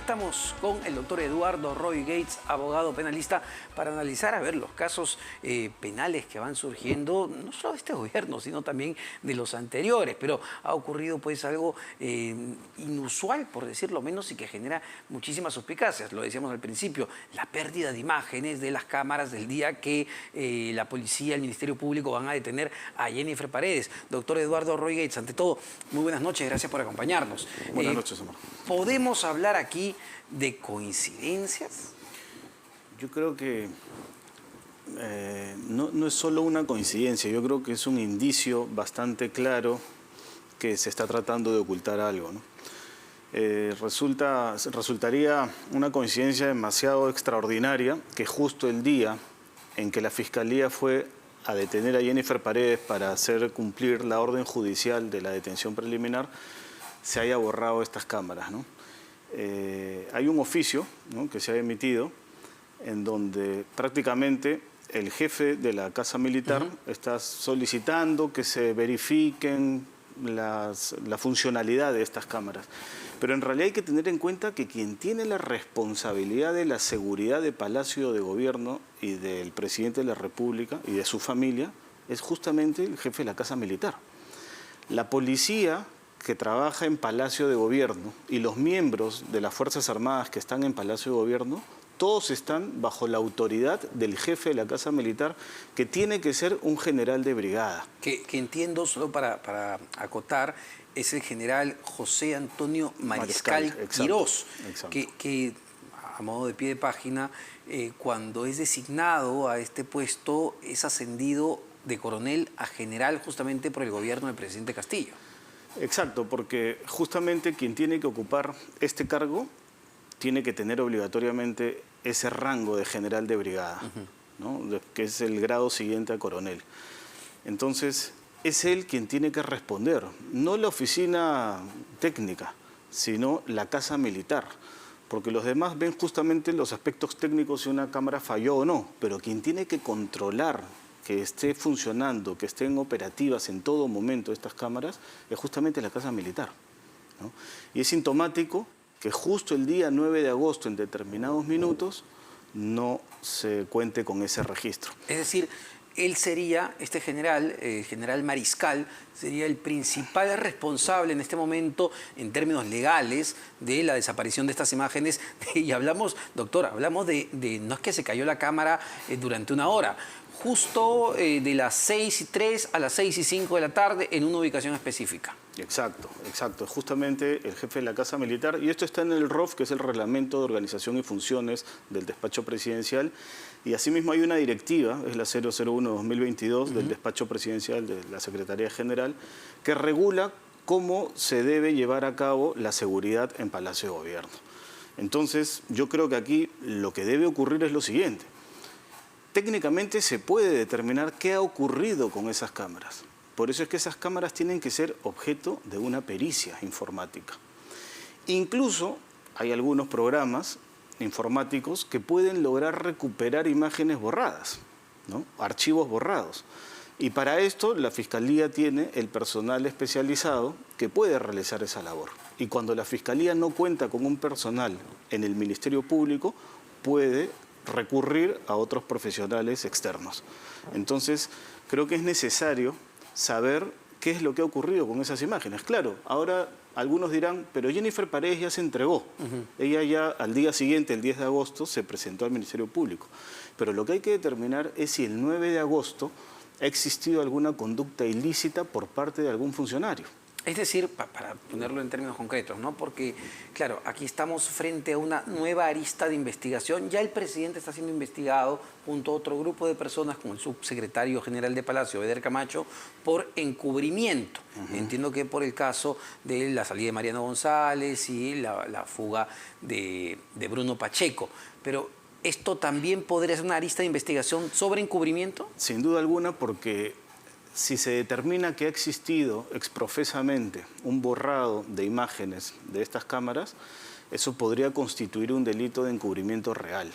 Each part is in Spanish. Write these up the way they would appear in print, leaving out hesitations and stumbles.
estamos con el doctor Eduardo Roy Gates, abogado penalista, para analizar los casos penales que van surgiendo, no solo de este gobierno, sino también de los anteriores. Pero ha ocurrido pues algo inusual, por decirlo menos, y que genera muchísimas suspicacias. Lo decíamos al principio, la pérdida de imágenes de las cámaras del día que la policía, el Ministerio Público van a detener a Jennifer Paredes. Doctor Eduardo Roy Gates, ante todo, muy buenas noches, gracias por acompañarnos. Buenas noches, Omar. ¿Podemos hablar aquí de coincidencias? Yo creo que no es solo una coincidencia, yo creo que es un indicio bastante claro que se está tratando de ocultar algo, ¿no? Resultaría una coincidencia demasiado extraordinaria que justo el día en que la Fiscalía fue a detener a Jennifer Paredes para hacer cumplir la orden judicial de la detención preliminar, se haya borrado estas cámaras, ¿no? Hay un oficio, ¿no?, que se ha emitido en donde prácticamente el jefe de la Casa Militar está solicitando que se verifiquen la funcionalidad de estas cámaras. Pero en realidad hay que tener en cuenta que quien tiene la responsabilidad de la seguridad de Palacio de Gobierno y del presidente de la República y de su familia es justamente el jefe de la Casa Militar. La policía que trabaja en Palacio de Gobierno y los miembros de las Fuerzas Armadas que están en Palacio de Gobierno, todos están bajo la autoridad del jefe de la Casa Militar, que tiene que ser un general de brigada. Que entiendo, solo para acotar, es el general José Antonio Mariscal Quirós, que a modo de pie de página, cuando es designado a este puesto, es ascendido de coronel a general justamente por el gobierno del presidente Castillo. Exacto, porque justamente quien tiene que ocupar este cargo tiene que tener obligatoriamente ese rango de general de brigada, ¿no?, que es el grado siguiente a coronel. Entonces, es él quien tiene que responder, no la oficina técnica, sino la Casa Militar, porque los demás ven justamente los aspectos técnicos si una cámara falló o no, pero quien tiene que controlar que esté funcionando, que estén operativas en todo momento estas cámaras, es justamente la Casa Militar, ¿no? Y es sintomático que justo el día 9 de agosto, en determinados minutos, no se cuente con ese registro. Es decir, él sería, este general, el general Mariscal, sería el principal responsable en este momento, en términos legales, de la desaparición de estas imágenes. Y hablamos, doctor, hablamos de no es que se cayó la cámara durante una hora, justo de las 6:03 a las 6:05 de la tarde en una ubicación específica. Exacto, exacto. Justamente el jefe de la Casa Militar, y esto está en el ROF, que es el Reglamento de Organización y Funciones del Despacho Presidencial, y asimismo hay una directiva, es la 001-2022 del Despacho Presidencial de la Secretaría General, que regula cómo se debe llevar a cabo la seguridad en Palacio de Gobierno. Entonces, yo creo que aquí lo que debe ocurrir es lo siguiente. Técnicamente se puede determinar qué ha ocurrido con esas cámaras. Por eso es que esas cámaras tienen que ser objeto de una pericia informática. Incluso hay algunos programas informáticos que pueden lograr recuperar imágenes borradas, ¿no?, archivos borrados. Y para esto la Fiscalía tiene el personal especializado que puede realizar esa labor. Y cuando la Fiscalía no cuenta con un personal en el Ministerio Público, puede recurrir a otros profesionales externos. Entonces, creo que es necesario saber qué es lo que ha ocurrido con esas imágenes. Claro, ahora algunos dirán, pero Jennifer Paredes ya se entregó. Ella ya al día siguiente, el 10 de agosto, se presentó al Ministerio Público. Pero lo que hay que determinar es si el 9 de agosto ha existido alguna conducta ilícita por parte de algún funcionario. Es decir, para ponerlo en términos concretos, ¿no? Porque, claro, aquí estamos frente a una nueva arista de investigación. Ya el presidente está siendo investigado junto a otro grupo de personas, como el subsecretario general de Palacio, Eder Camacho, por encubrimiento. Entiendo que por el caso de la salida de Mariano González y la fuga de Bruno Pacheco. Pero, ¿esto también podría ser una arista de investigación sobre encubrimiento? Sin duda alguna, porque si se determina que ha existido exprofesamente un borrado de imágenes de estas cámaras, eso podría constituir un delito de encubrimiento real.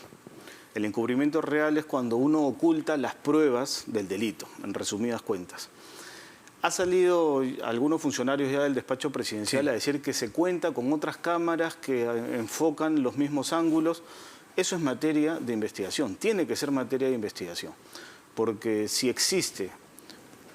El encubrimiento real es cuando uno oculta las pruebas del delito, en resumidas cuentas. Ha salido algunos funcionarios ya del despacho presidencial a decir que se cuenta con otras cámaras que enfocan los mismos ángulos. Eso es materia de investigación, tiene que ser materia de investigación, porque si existe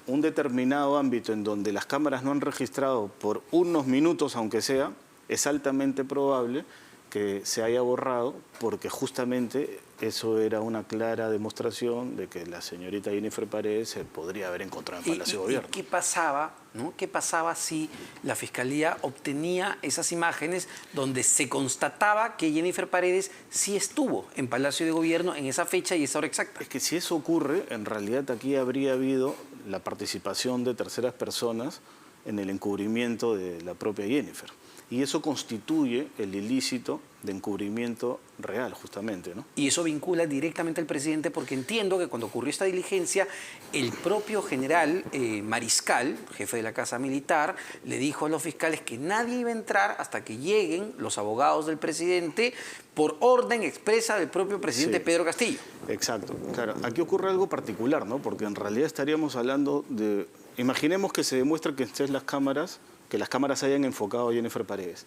un determinado ámbito en donde las cámaras no han registrado por unos minutos, aunque sea, es altamente probable que se haya borrado, porque justamente eso era una clara demostración de que la señorita Jennifer Paredes se podría haber encontrado en Palacio de Gobierno. ¿Y qué pasaba, ¿no? ¿Qué pasaba si la Fiscalía obtenía esas imágenes donde se constataba que Jennifer Paredes sí estuvo en Palacio de Gobierno en esa fecha y esa hora exacta? Es que si eso ocurre, en realidad aquí habría habido la participación de terceras personas en el encubrimiento de la propia Jennifer. Y eso constituye el ilícito de encubrimiento real, justamente, ¿no? Y eso vincula directamente al presidente, porque entiendo que cuando ocurrió esta diligencia, el propio general Mariscal, jefe de la Casa Militar, le dijo a los fiscales que nadie iba a entrar hasta que lleguen los abogados del presidente por orden expresa del propio presidente Pedro Castillo. Exacto. Claro, aquí ocurre algo particular, ¿no? Porque en realidad estaríamos hablando de... Imaginemos que se demuestra que las cámaras hayan enfocado a Jennifer Paredes.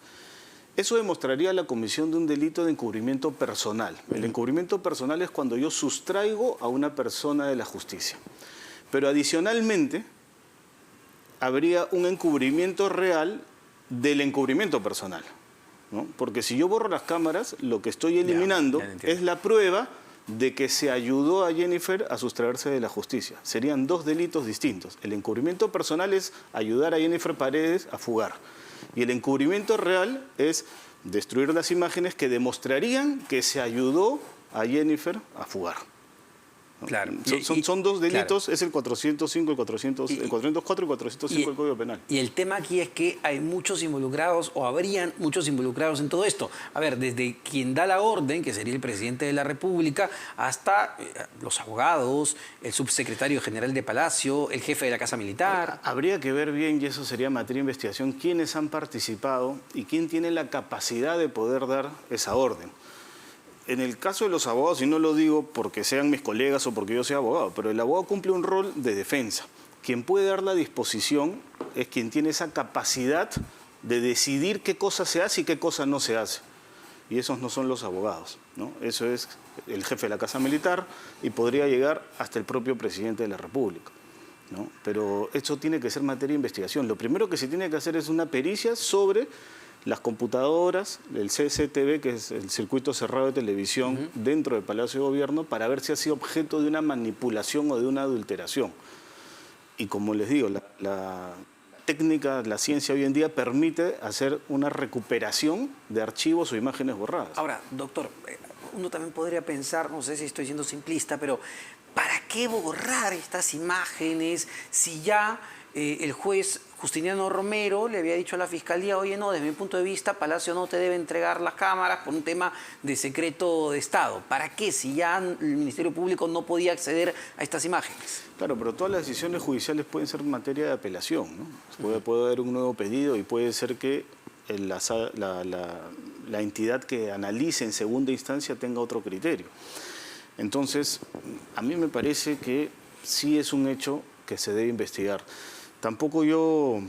Eso demostraría la comisión de un delito de encubrimiento personal. El encubrimiento personal es cuando yo sustraigo a una persona de la justicia. Pero adicionalmente, habría un encubrimiento real del encubrimiento personal, ¿no? Porque si yo borro las cámaras, lo que estoy eliminando es la prueba de que se ayudó a Jennifer a sustraerse de la justicia. Serían dos delitos distintos. El encubrimiento personal es ayudar a Jennifer Paredes a fugar. Y el encubrimiento real es destruir las imágenes que demostrarían que se ayudó a Jennifer a fugar. Claro. Son dos delitos, claro. Es el 405, el 404 y 405 del Código Penal. Y el tema aquí es que hay muchos involucrados, o habrían muchos involucrados en todo esto. A ver, desde quien da la orden, que sería el presidente de la República, hasta los abogados, el subsecretario general de Palacio, el jefe de la Casa Militar. Habría que ver bien, y eso sería materia de investigación, quiénes han participado y quién tiene la capacidad de poder dar esa orden. En el caso de los abogados, y no lo digo porque sean mis colegas o porque yo sea abogado, pero el abogado cumple un rol de defensa. Quien puede dar la disposición es quien tiene esa capacidad de decidir qué cosa se hace y qué cosa no se hace. Y esos no son los abogados, ¿no? Eso es el jefe de la Casa Militar y podría llegar hasta el propio presidente de la República, ¿no? Pero eso tiene que ser materia de investigación. Lo primero que se tiene que hacer es una pericia sobre las computadoras, el CCTV, que es el circuito cerrado de televisión dentro del Palacio de Gobierno, para ver si ha sido objeto de una manipulación o de una adulteración. Y como les digo, la técnica, la ciencia hoy en día permite hacer una recuperación de archivos o imágenes borradas. Ahora, doctor, uno también podría pensar, no sé si estoy siendo simplista, pero ¿para qué borrar estas imágenes si ya el juez Justiniano Romero le había dicho a la Fiscalía, oye, no, desde mi punto de vista, Palacio no te debe entregar las cámaras por un tema de secreto de Estado? ¿Para qué si ya el Ministerio Público no podía acceder a estas imágenes? Claro, pero todas las decisiones judiciales pueden ser materia de apelación, ¿no? Puede haber un nuevo pedido y puede ser que la entidad que analice en segunda instancia tenga otro criterio. Entonces, a mí me parece que sí es un hecho que se debe investigar. Tampoco yo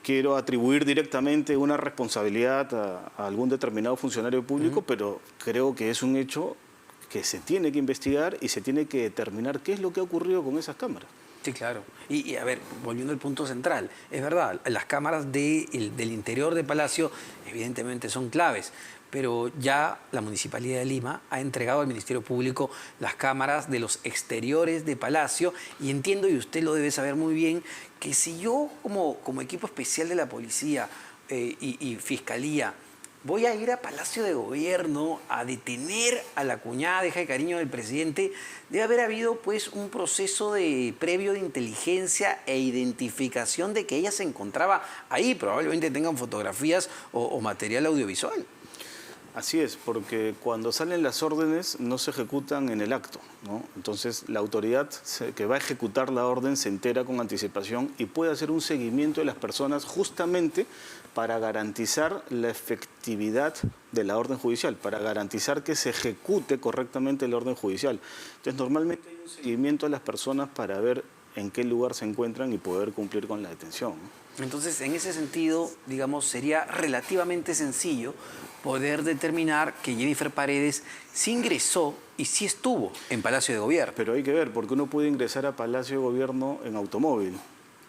quiero atribuir directamente una responsabilidad a algún determinado funcionario público, pero creo que es un hecho que se tiene que investigar y se tiene que determinar qué es lo que ha ocurrido con esas cámaras. Sí, claro. Y a ver, volviendo al punto central, es verdad, las cámaras del interior de Palacio evidentemente son claves, pero ya la Municipalidad de Lima ha entregado al Ministerio Público las cámaras de los exteriores de Palacio y entiendo, y usted lo debe saber muy bien, que si yo como equipo especial de la policía y fiscalía voy a ir a Palacio de Gobierno a detener a la cuñada de cariño del presidente, debe haber habido pues un proceso previo de inteligencia e identificación de que ella se encontraba ahí, probablemente tengan fotografías o material audiovisual. Así es, porque cuando salen las órdenes no se ejecutan en el acto, ¿no? Entonces la autoridad que va a ejecutar la orden se entera con anticipación y puede hacer un seguimiento de las personas justamente para garantizar la efectividad de la orden judicial, para garantizar que se ejecute correctamente la orden judicial. Entonces normalmente hay un seguimiento a las personas para ver en qué lugar se encuentran y poder cumplir con la detención, ¿no? Entonces, en ese sentido, digamos, sería relativamente sencillo poder determinar que Jennifer Paredes sí ingresó y sí estuvo en Palacio de Gobierno. Pero hay que ver, porque uno puede ingresar a Palacio de Gobierno en automóvil.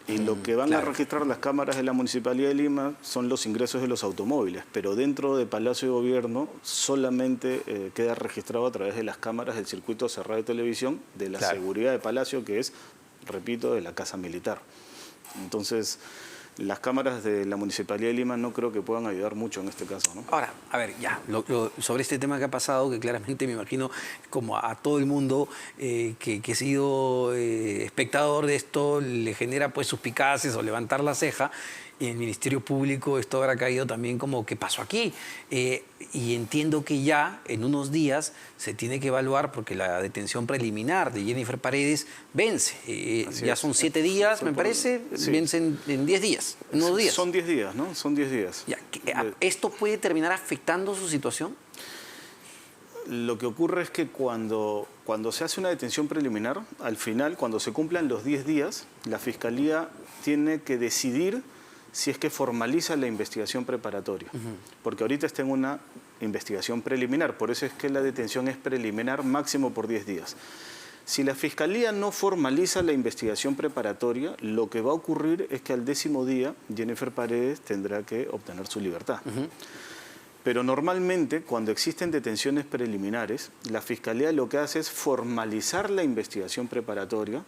Y lo que van a registrar las cámaras de la Municipalidad de Lima son los ingresos de los automóviles, pero dentro de Palacio de Gobierno solamente queda registrado a través de las cámaras del circuito cerrado de televisión de la seguridad de Palacio, que es, repito, de la Casa Militar. Entonces, las cámaras de la Municipalidad de Lima no creo que puedan ayudar mucho en este caso, ¿no? Ahora, a ver, ya, sobre este tema que ha pasado, que claramente me imagino como a todo el mundo que ha sido espectador de esto, le genera pues suspicacias o levantar la ceja. Y en el Ministerio Público esto habrá caído también como, ¿qué pasó aquí? Y entiendo que ya en unos días se tiene que evaluar, porque la detención preliminar de Jennifer Paredes vence. Ya son 7 días, me parece, sí. Vence en 10 días, en unos días. Son 10 días, ¿no? Son 10 días. Ya, ¿esto puede terminar afectando su situación? Lo que ocurre es que cuando se hace una detención preliminar, al final, cuando se cumplan los 10 días, la Fiscalía tiene que decidir si es que formaliza la investigación preparatoria. Porque ahorita está en una investigación preliminar, por eso es que la detención es preliminar máximo por 10 días. Si la Fiscalía no formaliza la investigación preparatoria, lo que va a ocurrir es que al 10º día Jennifer Paredes tendrá que obtener su libertad. Pero normalmente, cuando existen detenciones preliminares, la Fiscalía lo que hace es formalizar la investigación preparatoria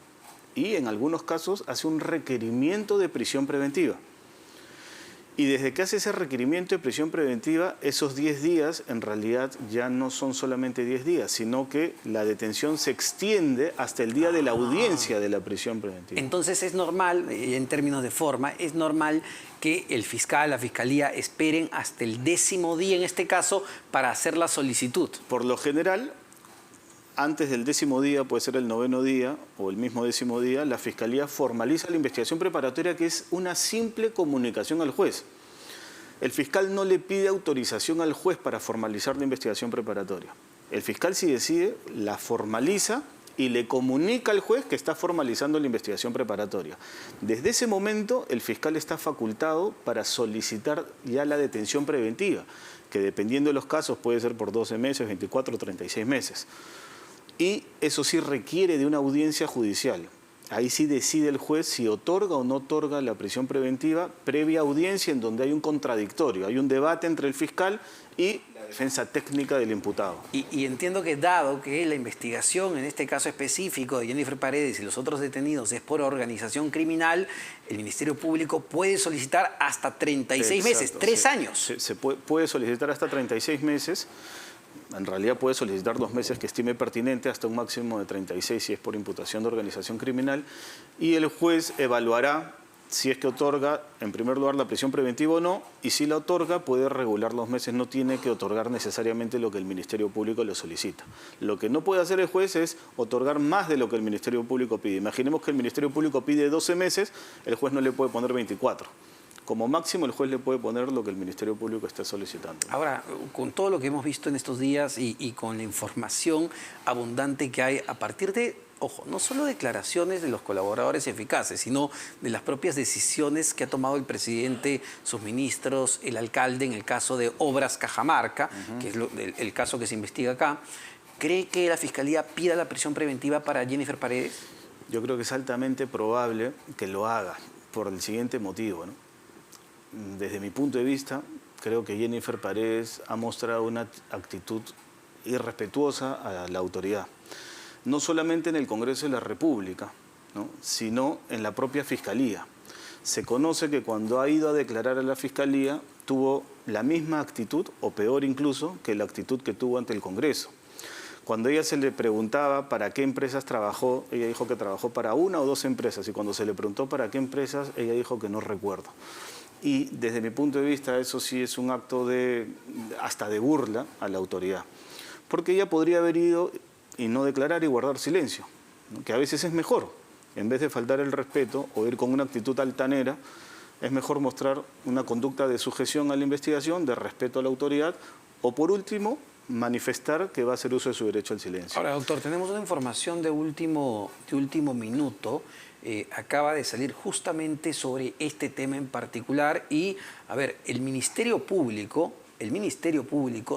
y en algunos casos hace un requerimiento de prisión preventiva. Y desde que hace ese requerimiento de prisión preventiva, esos 10 días en realidad ya no son solamente 10 días, sino que la detención se extiende hasta el día de la audiencia de la prisión preventiva. Entonces es normal, en términos de forma, es normal que el fiscal, la fiscalía esperen hasta el 10º día en este caso para hacer la solicitud. Por lo general, antes del 10º día, puede ser el 9º día o el mismo 10º día, la Fiscalía formaliza la investigación preparatoria, que es una simple comunicación al juez. El fiscal no le pide autorización al juez para formalizar la investigación preparatoria. El fiscal, si decide, la formaliza y le comunica al juez que está formalizando la investigación preparatoria. Desde ese momento, el fiscal está facultado para solicitar ya la detención preventiva, que dependiendo de los casos puede ser por 12 meses, 24 o 36 meses. Y eso sí requiere de una audiencia judicial. Ahí sí decide el juez si otorga o no otorga la prisión preventiva, previa audiencia en donde hay un contradictorio, hay un debate entre el fiscal y la defensa técnica del imputado. Y entiendo que dado que la investigación, en este caso específico de Jennifer Paredes y los otros detenidos, es por organización criminal, el Ministerio Público puede solicitar hasta 36 meses, 3 años. Se puede solicitar hasta 36 meses. En realidad puede solicitar 2 meses que estime pertinente, hasta un máximo de 36 si es por imputación de organización criminal, y el juez evaluará si es que otorga, en primer lugar, la prisión preventiva o no, y si la otorga puede regular los meses, no tiene que otorgar necesariamente lo que el Ministerio Público le solicita. Lo que no puede hacer el juez es otorgar más de lo que el Ministerio Público pide. Imaginemos que el Ministerio Público pide 12 meses, el juez no le puede poner 24. Como máximo el juez le puede poner lo que el Ministerio Público esté solicitando. Ahora, con todo lo que hemos visto en estos días y con la información abundante que hay a partir de, ojo, no solo declaraciones de los colaboradores eficaces, sino de las propias decisiones que ha tomado el presidente, sus ministros, el alcalde en el caso de Obras Cajamarca, que es el caso que se investiga acá, ¿cree que la Fiscalía pida la prisión preventiva para Jennifer Paredes? Yo creo que es altamente probable que lo haga por el siguiente motivo, ¿no? Desde mi punto de vista, creo que Jennifer Paredes ha mostrado una actitud irrespetuosa a la autoridad. No solamente en el Congreso de la República, ¿no?, sino en la propia Fiscalía. Se conoce que cuando ha ido a declarar a la Fiscalía tuvo la misma actitud, o peor incluso, que la actitud que tuvo ante el Congreso. Cuando ella se le preguntaba para qué empresas trabajó, ella dijo que trabajó para 1 o 2 empresas, y cuando se le preguntó para qué empresas, ella dijo que no recuerdo. Y desde mi punto de vista eso sí es un acto hasta de burla a la autoridad. Porque ella podría haber ido y no declarar y guardar silencio, ¿no?, que a veces es mejor. En vez de faltar el respeto o ir con una actitud altanera, es mejor mostrar una conducta de sujeción a la investigación, de respeto a la autoridad, o por último, manifestar que va a hacer uso de su derecho al silencio. Ahora, doctor, tenemos una información de último minuto. Acaba de salir justamente sobre este tema en particular y, a ver, el Ministerio Público,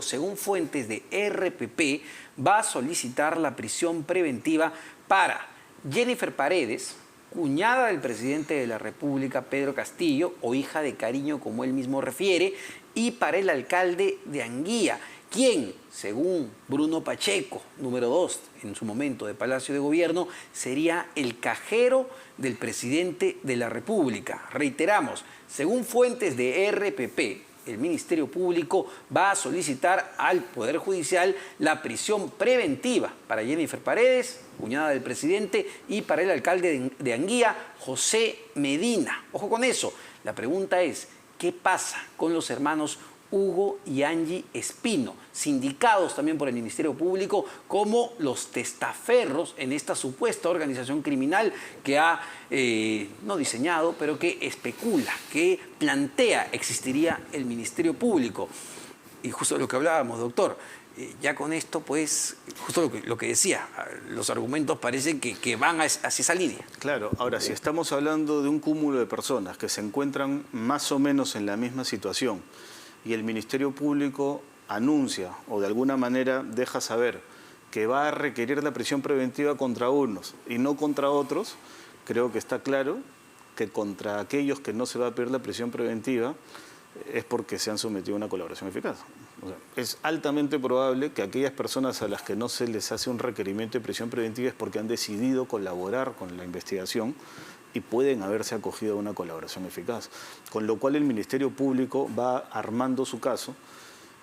según fuentes de RPP, va a solicitar la prisión preventiva para Jennifer Paredes, cuñada del presidente de la República, Pedro Castillo, o hija de cariño, como él mismo refiere, y para el alcalde de Anguía, quien, según Bruno Pacheco, número 2 en su momento de Palacio de Gobierno, sería el cajero del presidente de la República. Reiteramos, según fuentes de RPP, el Ministerio Público va a solicitar al Poder Judicial la prisión preventiva para Jennifer Paredes, cuñada del presidente, y para el alcalde de Anguía, José Medina. Ojo con eso. La pregunta es, ¿qué pasa con los hermanos Hugo y Angie Espino, sindicados también por el Ministerio Público como los testaferros en esta supuesta organización criminal que ha, no diseñado, pero que especula, que plantea existiría el Ministerio Público? Y justo lo que hablábamos, doctor, ya con esto, pues, justo lo que decía, los argumentos parecen que van hacia esa línea. Claro, ahora, si estamos hablando de un cúmulo de personas que se encuentran más o menos en la misma situación, y el Ministerio Público anuncia o de alguna manera deja saber que va a requerir la prisión preventiva contra unos y no contra otros, creo que está claro que contra aquellos que no se va a pedir la prisión preventiva es porque se han sometido a una colaboración eficaz. O sea, es altamente probable que aquellas personas a las que no se les hace un requerimiento de prisión preventiva es porque han decidido colaborar con la investigación y pueden haberse acogido a una colaboración eficaz. Con lo cual el Ministerio Público va armando su caso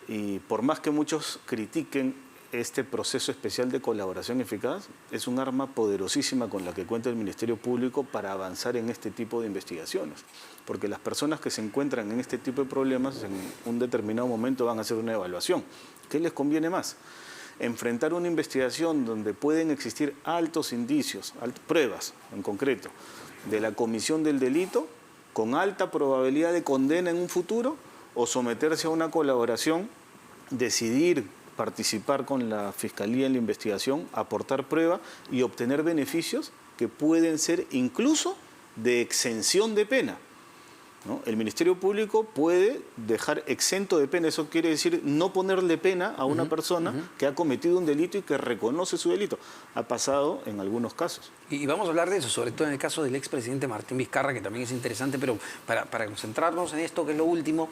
y por más que muchos critiquen este proceso especial de colaboración eficaz, es un arma poderosísima con la que cuenta el Ministerio Público para avanzar en este tipo de investigaciones. Porque las personas que se encuentran en este tipo de problemas en un determinado momento van a hacer una evaluación. ¿Qué les conviene más? Enfrentar una investigación donde pueden existir altos indicios, pruebas en concreto, de la comisión del delito con alta probabilidad de condena en un futuro, o someterse a una colaboración, decidir participar con la Fiscalía en la investigación, aportar prueba y obtener beneficios que pueden ser incluso de exención de pena, ¿no? El Ministerio Público puede dejar exento de pena, eso quiere decir no ponerle pena a una persona que ha cometido un delito y que reconoce su delito. Ha pasado en algunos casos. Y vamos a hablar de eso, sobre todo en el caso del expresidente Martín Vizcarra, que también es interesante, pero para concentrarnos en esto, que es lo último,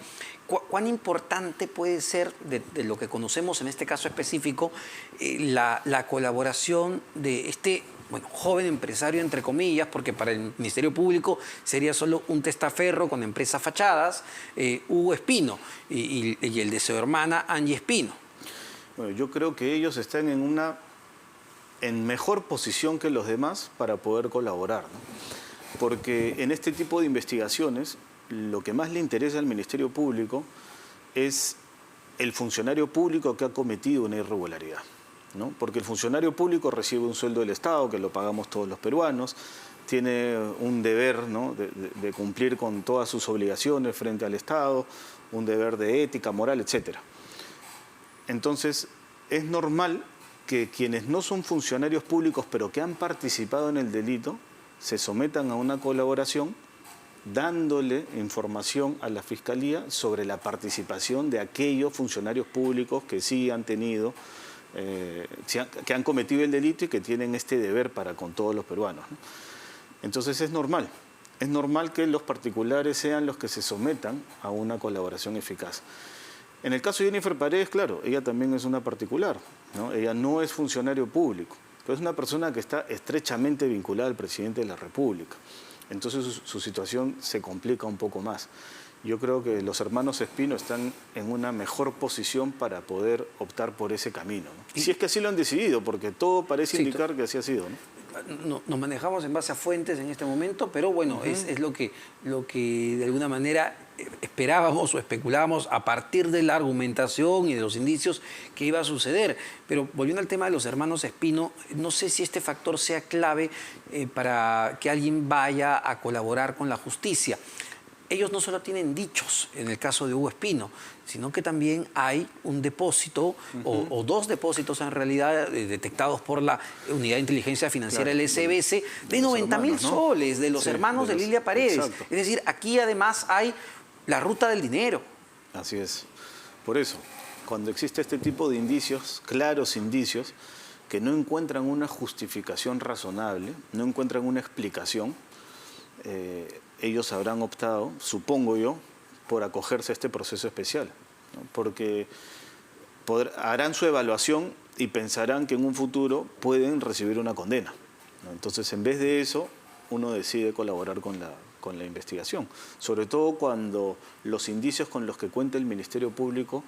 ¿cuán importante puede ser, de lo que conocemos en este caso específico, la colaboración de este joven empresario, entre comillas, porque para el Ministerio Público sería solo un testaferro con empresas fachadas, Hugo Espino, y el de su hermana Angie Espino? Bueno, yo creo que ellos están en mejor posición que los demás para poder colaborar, ¿no? Porque en este tipo de investigaciones lo que más le interesa al Ministerio Público es el funcionario público que ha cometido una irregularidad, ¿no? Porque el funcionario público recibe un sueldo del Estado, que lo pagamos todos los peruanos, tiene un deber, ¿no?, de cumplir con todas sus obligaciones frente al Estado, un deber de ética, moral, etc. Entonces, es normal que quienes no son funcionarios públicos, pero que han participado en el delito, se sometan a una colaboración dándole información a la Fiscalía sobre la participación de aquellos funcionarios públicos que sí han tenido, que han cometido el delito y que tienen este deber para con todos los peruanos, ¿no? Entonces es normal que los particulares sean los que se sometan a una colaboración eficaz. En el caso de Jennifer Paredes, claro, ella también es una particular, ¿no? Ella no es funcionario público, pero es una persona que está estrechamente vinculada al presidente de la República. Entonces su situación se complica un poco más. Yo creo que los hermanos Espino están en una mejor posición para poder optar por ese camino, ¿no? Si es que así lo han decidido, porque todo parece indicar que así ha sido, ¿no? Nos manejamos en base a fuentes en este momento, pero bueno, es lo que de alguna manera esperábamos o especulábamos a partir de la argumentación y de los indicios que iba a suceder. Pero volviendo al tema de los hermanos Espino, no sé si este factor sea clave para que alguien vaya a colaborar con la justicia. ellos no solo tienen dichos en el caso de Hugo Espino, sino que también hay un depósito o dos depósitos en realidad detectados por la Unidad de Inteligencia Financiera, Claro, el SBS, de 90.000 hermanos, ¿no? soles de los Sí, hermanos de los- Lilia Paredes. exacto. Es decir, aquí además hay la ruta del dinero. Así es. Por eso, cuando existe este tipo de indicios, claros indicios, que no encuentran una justificación razonable, no encuentran una explicación, ellos habrán optado, supongo yo, por acogerse a este proceso especial, ¿no? Porque harán su evaluación y pensarán que en un futuro pueden recibir una condena, ¿no? Entonces, en vez de eso, uno decide colaborar con la investigación, sobre todo cuando los indicios con los que cuenta el Ministerio Público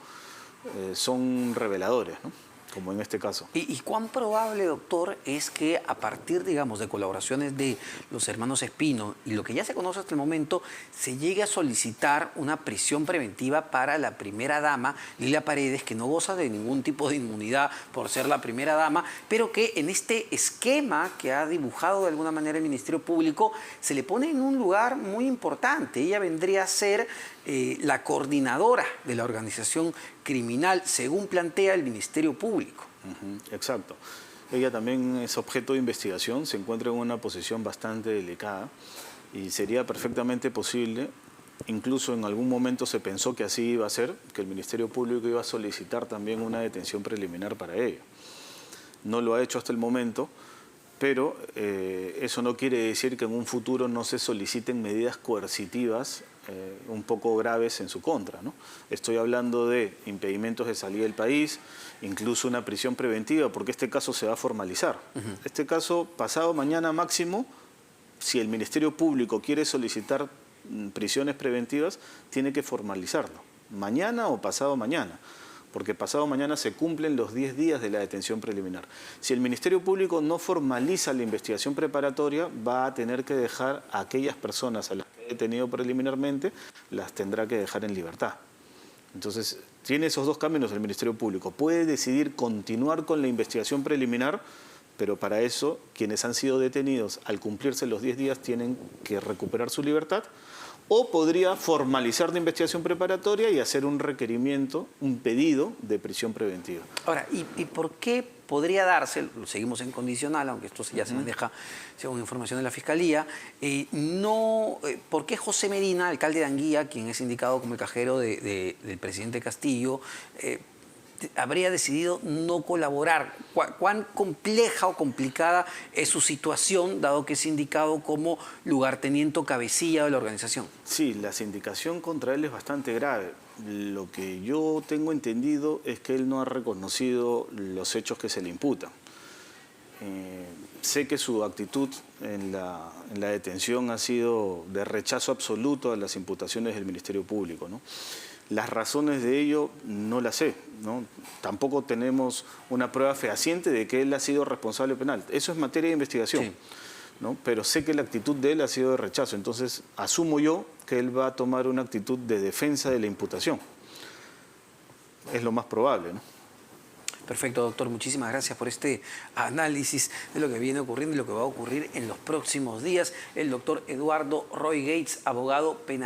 son reveladores, ¿no? Como en este caso. ¿Y cuán probable, doctor, es que a partir, digamos, de colaboraciones de los hermanos Espino y lo que ya se conoce hasta el momento, se llegue a solicitar una prisión preventiva para la primera dama, Lilia Paredes, que no goza de ningún tipo de inmunidad por ser la primera dama, pero que en este esquema que ha dibujado de alguna manera el Ministerio Público, se le pone en un lugar muy importante? Ella vendría a ser la coordinadora de la organización criminal, según plantea el Ministerio Público. Exacto. Ella también es objeto de investigación, se encuentra en una posición bastante delicada y sería perfectamente posible, incluso en algún momento se pensó que así iba a ser, que el Ministerio Público iba a solicitar también una detención preliminar para ella. No lo ha hecho hasta el momento, pero eso no quiere decir que en un futuro no se soliciten medidas coercitivas un poco graves en su contra, ¿no? Estoy hablando de impedimentos de salida del país, incluso una prisión preventiva, porque este caso se va a formalizar. Este caso, pasado mañana máximo, si el Ministerio Público quiere solicitar prisiones preventivas, tiene que formalizarlo, mañana o pasado mañana, porque pasado mañana se cumplen los 10 días de la detención preliminar. Si el Ministerio Público no formaliza la investigación preparatoria, va a tener que dejar a aquellas personas a las que ha detenido preliminarmente, las tendrá que dejar en libertad. Entonces, tiene esos dos caminos el Ministerio Público. Puede decidir continuar con la investigación preliminar, pero para eso, quienes han sido detenidos al cumplirse los 10 días tienen que recuperar su libertad, o podría formalizar la investigación preparatoria y hacer un requerimiento, un pedido de prisión preventiva. Ahora, ¿y por qué podría darse, lo seguimos en condicional, aunque esto ya se maneja según información de la Fiscalía, ¿por qué José Medina, alcalde de Anguía, quien es indicado como el cajero del presidente Castillo, habría decidido no colaborar? ¿Cuán compleja o complicada es su situación, dado que es indicado como lugarteniente o cabecilla de la organización? Sí, la sindicación contra él es bastante grave. Lo que yo tengo entendido es que él no ha reconocido los hechos que se le imputan. Sé que su actitud en la detención ha sido de rechazo absoluto a las imputaciones del Ministerio Público, ¿no? Las razones de ello no las sé, ¿no? Tampoco tenemos una prueba fehaciente de que él ha sido responsable penal. Eso es materia de investigación, sí, ¿no? Pero sé que la actitud de él ha sido de rechazo. Entonces, asumo yo que él va a tomar una actitud de defensa de la imputación. Es lo más probable, ¿no? Perfecto, doctor. Muchísimas gracias por este análisis de lo que viene ocurriendo y lo que va a ocurrir en los próximos días. El doctor Eduardo Roy Gates, abogado penalista.